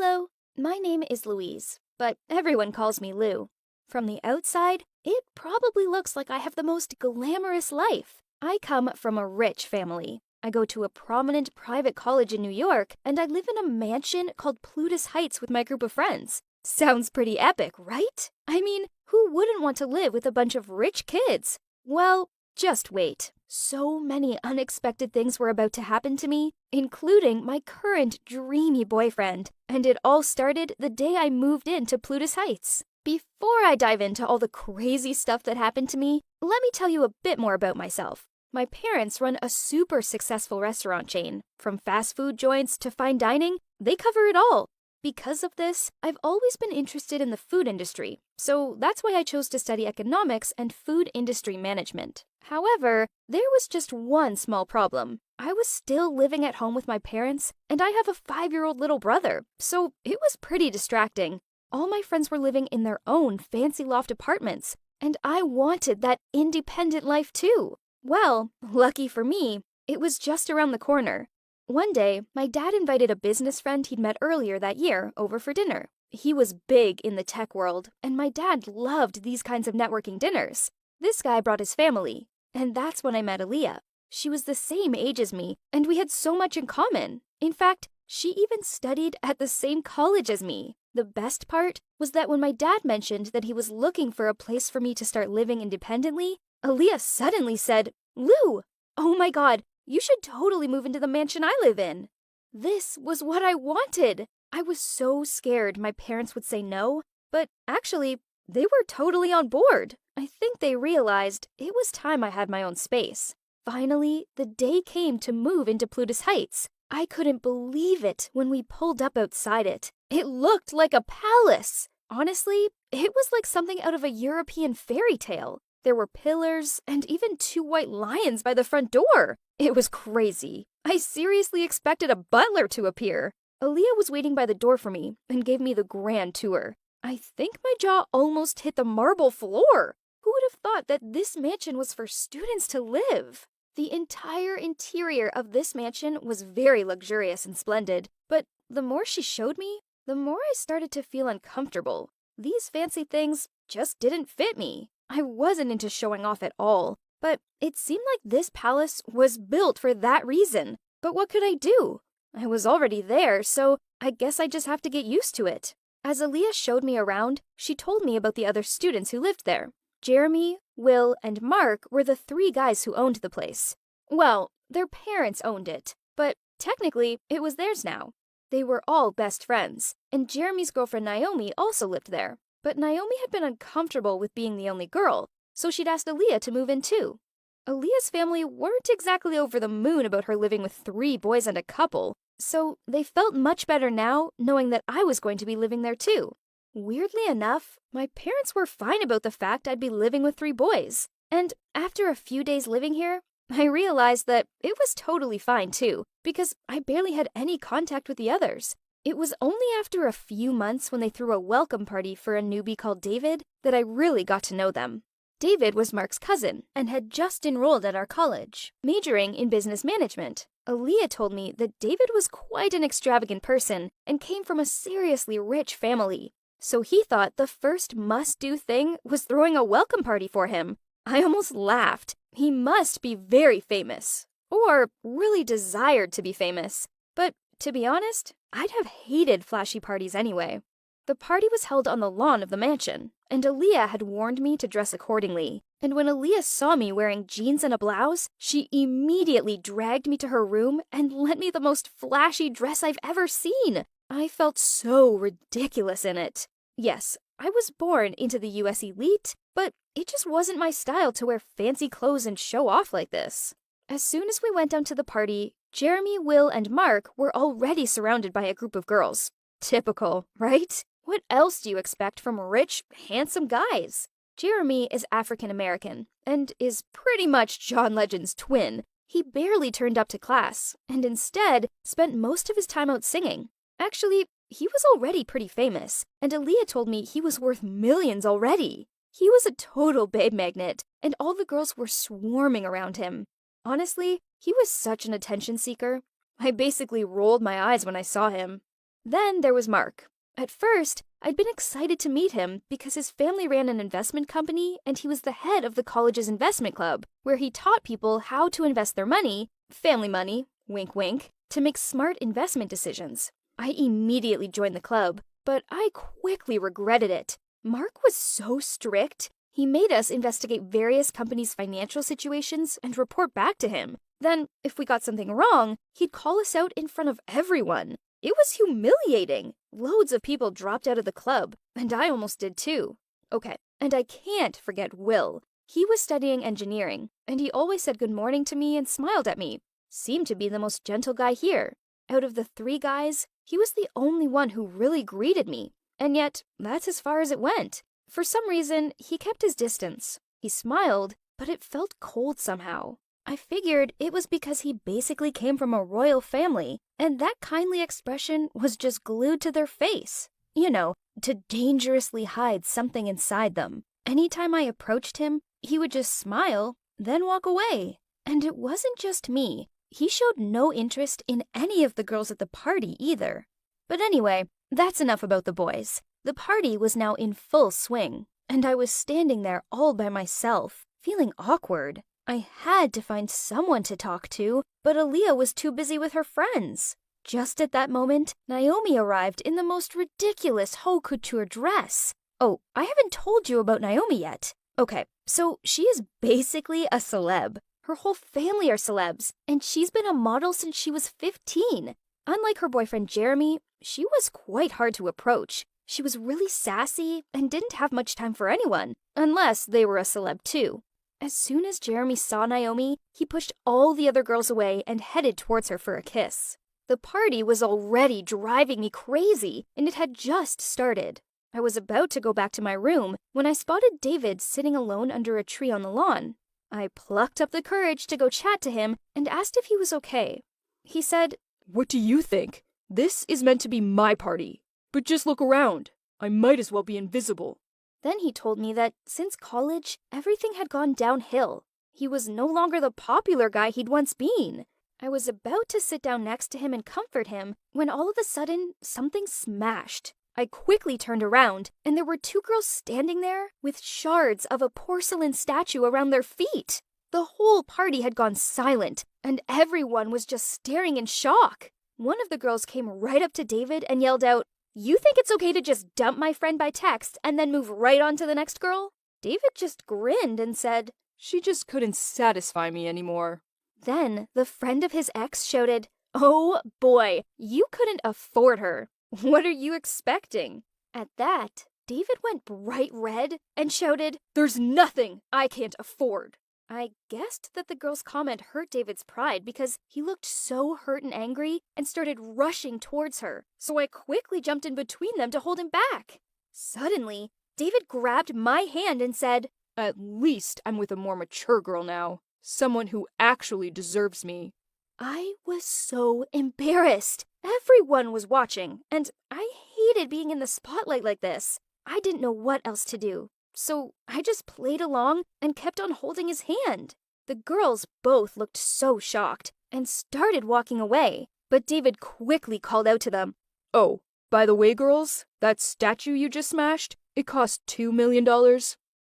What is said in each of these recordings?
Hello, my name is Louise, but everyone calls me Lou. From the outside, it probably looks like I have the most glamorous life. I come from a rich family. I go to a prominent private college in New York, and I live in a mansion called Plutus Heights with my group of friends. Sounds pretty epic, right? I mean, who wouldn't want to live with a bunch of rich kids? Well, just wait. So many unexpected things were about to happen to me, including my current dreamy boyfriend, and it all started the day I moved into Plutus Heights. Before I dive into all the crazy stuff that happened to me, let me tell you a bit more about myself. My parents run a super successful restaurant chain. From fast food joints to fine dining, they cover it all. Because of this, I've always been interested in the food industry, so that's why I chose to study economics and food industry management. However, there was just one small problem. I was still living at home with my parents, and I have a 5-year-old little brother, so it was pretty distracting. All my friends were living in their own fancy loft apartments, and I wanted that independent life too. Well, lucky for me, it was just around the corner. One day, my dad invited a business friend he'd met earlier that year over for dinner. He was big in the tech world, and my dad loved these kinds of networking dinners. This guy brought his family, and that's when I met Aaliyah. She was the same age as me, and we had so much in common. In fact, she even studied at the same college as me. The best part was that when my dad mentioned that he was looking for a place for me to start living independently, Aaliyah suddenly said, "Lou, oh my God, you should totally move into the mansion I live in." This was what I wanted. I was so scared my parents would say no, but actually, they were totally on board. I think they realized it was time I had my own space. Finally, the day came to move into Plutus Heights. I couldn't believe it when we pulled up outside it. It looked like a palace. Honestly, it was like something out of a European fairy tale. There were pillars and even 2 white lions by the front door. It was crazy. I seriously expected a butler to appear. Aaliyah was waiting by the door for me and gave me the grand tour. I think my jaw almost hit the marble floor. Who would have thought that this mansion was for students to live? The entire interior of this mansion was very luxurious and splendid, but the more she showed me, the more I started to feel uncomfortable. These fancy things just didn't fit me. I wasn't into showing off at all, but it seemed like this palace was built for that reason. But what could I do? I was already there, so I guess I just have to get used to it. As Aaliyah showed me around, she told me about the other students who lived there. Jeremy, Will, and Mark were the 3 guys who owned the place. Well, their parents owned it, but technically it was theirs now. They were all best friends, and Jeremy's girlfriend Naomi also lived there. But Naomi had been uncomfortable with being the only girl, so she'd asked Aaliyah to move in too. Aaliyah's family weren't exactly over the moon about her living with 3 boys and a couple, so they felt much better now knowing that I was going to be living there too. Weirdly enough, my parents were fine about the fact I'd be living with 3 boys. And after a few days living here, I realized that it was totally fine too, because I barely had any contact with the others. It was only after a few months when they threw a welcome party for a newbie called David that I really got to know them. David was Mark's cousin and had just enrolled at our college, majoring in business management. Aaliyah told me that David was quite an extravagant person and came from a seriously rich family. So he thought the first must-do thing was throwing a welcome party for him. I almost laughed. He must be very famous, or really desired to be famous. But to be honest, I'd have hated flashy parties anyway. The party was held on the lawn of the mansion, and Aaliyah had warned me to dress accordingly. And when Aaliyah saw me wearing jeans and a blouse, she immediately dragged me to her room and lent me the most flashy dress I've ever seen. I felt so ridiculous in it. Yes, I was born into the US elite, but it just wasn't my style to wear fancy clothes and show off like this. As soon as we went down to the party, Jeremy, Will, and Mark were already surrounded by a group of girls. Typical, right? What else do you expect from rich, handsome guys? Jeremy is African American and is pretty much John Legend's twin. He barely turned up to class and instead spent most of his time out singing. Actually, he was already pretty famous, and Aaliyah told me he was worth millions already. He was a total babe magnet, and all the girls were swarming around him. Honestly, he was such an attention seeker. I basically rolled my eyes when I saw him. Then there was Mark. At first, I'd been excited to meet him because his family ran an investment company and he was the head of the college's investment club, where he taught people how to invest their money, family money, wink wink, to make smart investment decisions. I immediately joined the club, but I quickly regretted it. Mark was so strict. He made us investigate various companies' financial situations and report back to him. Then, if we got something wrong, he'd call us out in front of everyone. It was humiliating. Loads of people dropped out of the club, and I almost did too. Okay, and I can't forget Will. He was studying engineering, and he always said good morning to me and smiled at me. Seemed to be the most gentle guy here. Out of the 3 guys, he was the only one who really greeted me. And yet, that's as far as it went. For some reason, he kept his distance. He smiled, but it felt cold somehow. I figured it was because he basically came from a royal family, and that kindly expression was just glued to their face. You know, to dangerously hide something inside them. Anytime I approached him, he would just smile, then walk away. And it wasn't just me. He showed no interest in any of the girls at the party either. But anyway, that's enough about the boys. The party was now in full swing, and I was standing there all by myself, feeling awkward. I had to find someone to talk to, but Aaliyah was too busy with her friends. Just at that moment, Naomi arrived in the most ridiculous haute couture dress. Oh, I haven't told you about Naomi yet. Okay, so she is basically a celeb. Her whole family are celebs, and she's been a model since she was 15. Unlike her boyfriend Jeremy, she was quite hard to approach. She was really sassy and didn't have much time for anyone, unless they were a celeb too. As soon as Jeremy saw Naomi, he pushed all the other girls away and headed towards her for a kiss. The party was already driving me crazy, and it had just started. I was about to go back to my room when I spotted David sitting alone under a tree on the lawn. I plucked up the courage to go chat to him and asked if he was okay. He said, "What do you think? This is meant to be my party. But just look around. I might as well be invisible." Then he told me that since college, everything had gone downhill. He was no longer the popular guy he'd once been. I was about to sit down next to him and comfort him when all of a sudden, something smashed. I quickly turned around, and there were 2 girls standing there with shards of a porcelain statue around their feet. The whole party had gone silent, and everyone was just staring in shock. One of the girls came right up to David and yelled out, "You think it's okay to just dump my friend by text and then move right on to the next girl?" David just grinned and said, "She just couldn't satisfy me anymore." Then the friend of his ex shouted, "Oh boy, you couldn't afford her. What are you expecting?" At that, David went bright red and shouted, "There's nothing I can't afford." I guessed that the girl's comment hurt David's pride because he looked so hurt and angry and started rushing towards her, so I quickly jumped in between them to hold him back. Suddenly, David grabbed my hand and said, "At least I'm with a more mature girl now. Someone who actually deserves me." I was so embarrassed. Everyone was watching, and I hated being in the spotlight like this. I didn't know what else to do. So I just played along and kept on holding his hand. The girls both looked so shocked and started walking away, but David quickly called out to them, "Oh, by the way, girls, that statue you just smashed, it cost $2 million.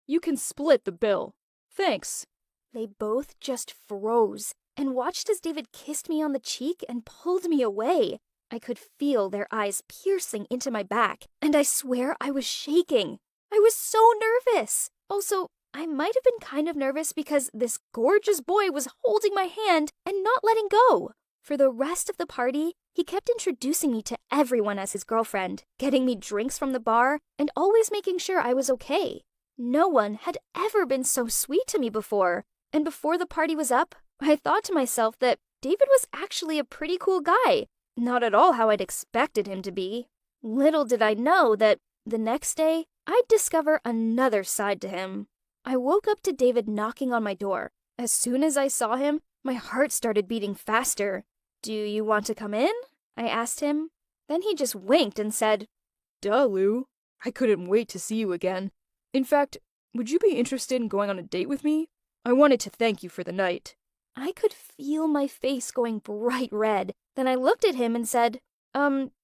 You can split the bill. Thanks." They both just froze and watched as David kissed me on the cheek and pulled me away. I could feel their eyes piercing into my back, and I swear I was shaking. I was so nervous. Also, I might have been kind of nervous because this gorgeous boy was holding my hand and not letting go. For the rest of the party, he kept introducing me to everyone as his girlfriend, getting me drinks from the bar, and always making sure I was okay. No one had ever been so sweet to me before, and before the party was up, I thought to myself that David was actually a pretty cool guy, not at all how I'd expected him to be. Little did I know that the next day, I'd discover another side to him. I woke up to David knocking on my door. As soon as I saw him, my heart started beating faster. "Do you want to come in?" I asked him. Then he just winked and said, "Duh, Lou. I couldn't wait to see you again. In fact, would you be interested in going on a date with me? I wanted to thank you for the night." I could feel my face going bright red. Then I looked at him and said,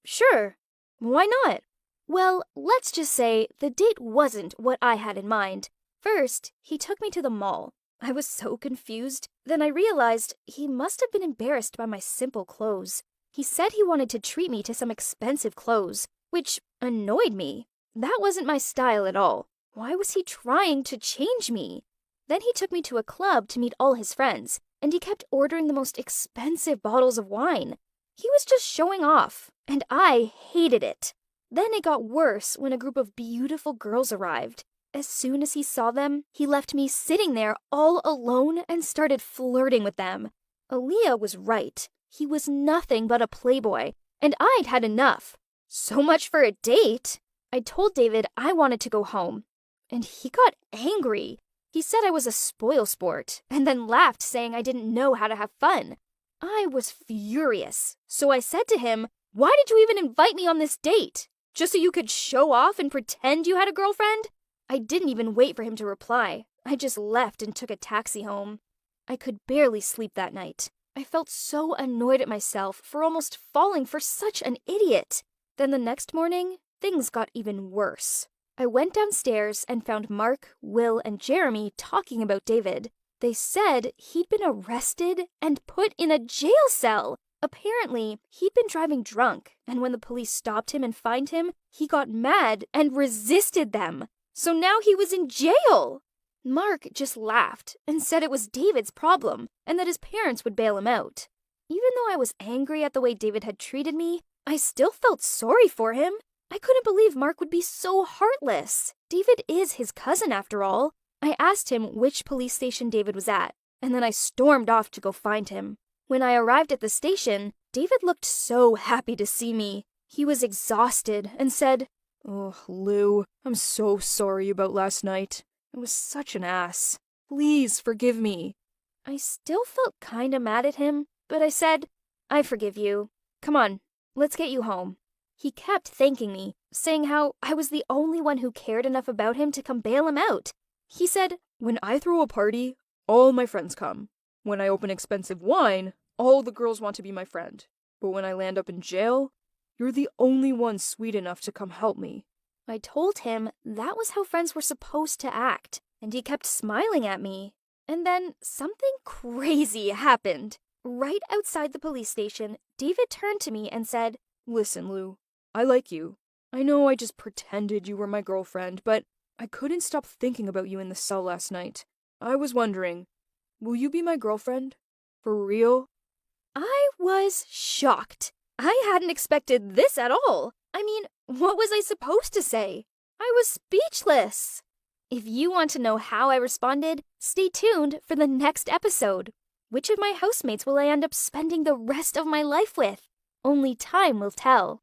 Sure. Why not? Well, let's just say the date wasn't what I had in mind. First, he took me to the mall. I was so confused. Then I realized he must have been embarrassed by my simple clothes. He said he wanted to treat me to some expensive clothes, which annoyed me. That wasn't my style at all. Why was he trying to change me? Then he took me to a club to meet all his friends, and he kept ordering the most expensive bottles of wine. He was just showing off, and I hated it. Then it got worse when a group of beautiful girls arrived. As soon as he saw them, he left me sitting there all alone and started flirting with them. Aaliyah was right. He was nothing but a playboy, and I'd had enough. So much for a date. I told David I wanted to go home, and he got angry. He said I was a spoilsport, and then laughed, saying I didn't know how to have fun. I was furious, so I said to him, "Why did you even invite me on this date? Just so you could show off and pretend you had a girlfriend?" I didn't even wait for him to reply. I just left and took a taxi home. I could barely sleep that night. I felt so annoyed at myself for almost falling for such an idiot. Then the next morning, things got even worse. I went downstairs and found Mark, Will, and Jeremy talking about David. They said he'd been arrested and put in a jail cell. Apparently, he'd been driving drunk, and when the police stopped him and fined him, he got mad and resisted them. So now he was in jail. Mark just laughed and said it was David's problem and that his parents would bail him out. Even though I was angry at the way David had treated me, I still felt sorry for him. I couldn't believe Mark would be so heartless. David is his cousin after all. I asked him which police station David was at, and then I stormed off to go find him. When I arrived at the station, David looked so happy to see me. He was exhausted and said, "Oh, Lou, I'm so sorry about last night. I was such an ass. Please forgive me." I still felt kinda mad at him, but I said, "I forgive you. Come on, let's get you home." He kept thanking me, saying how I was the only one who cared enough about him to come bail him out. He said, "When I throw a party, all my friends come. When I open expensive wine, all the girls want to be my friend. But when I land up in jail, you're the only one sweet enough to come help me." I told him that was how friends were supposed to act, and he kept smiling at me. And then something crazy happened. Right outside the police station, David turned to me and said, "Listen, Lou, I like you. I know I just pretended you were my girlfriend, but I couldn't stop thinking about you in the cell last night. I was wondering, will you be my girlfriend? For real?" I was shocked. I hadn't expected this at all. I mean, what was I supposed to say? I was speechless. If you want to know how I responded, stay tuned for the next episode. Which of my housemates will I end up spending the rest of my life with? Only time will tell.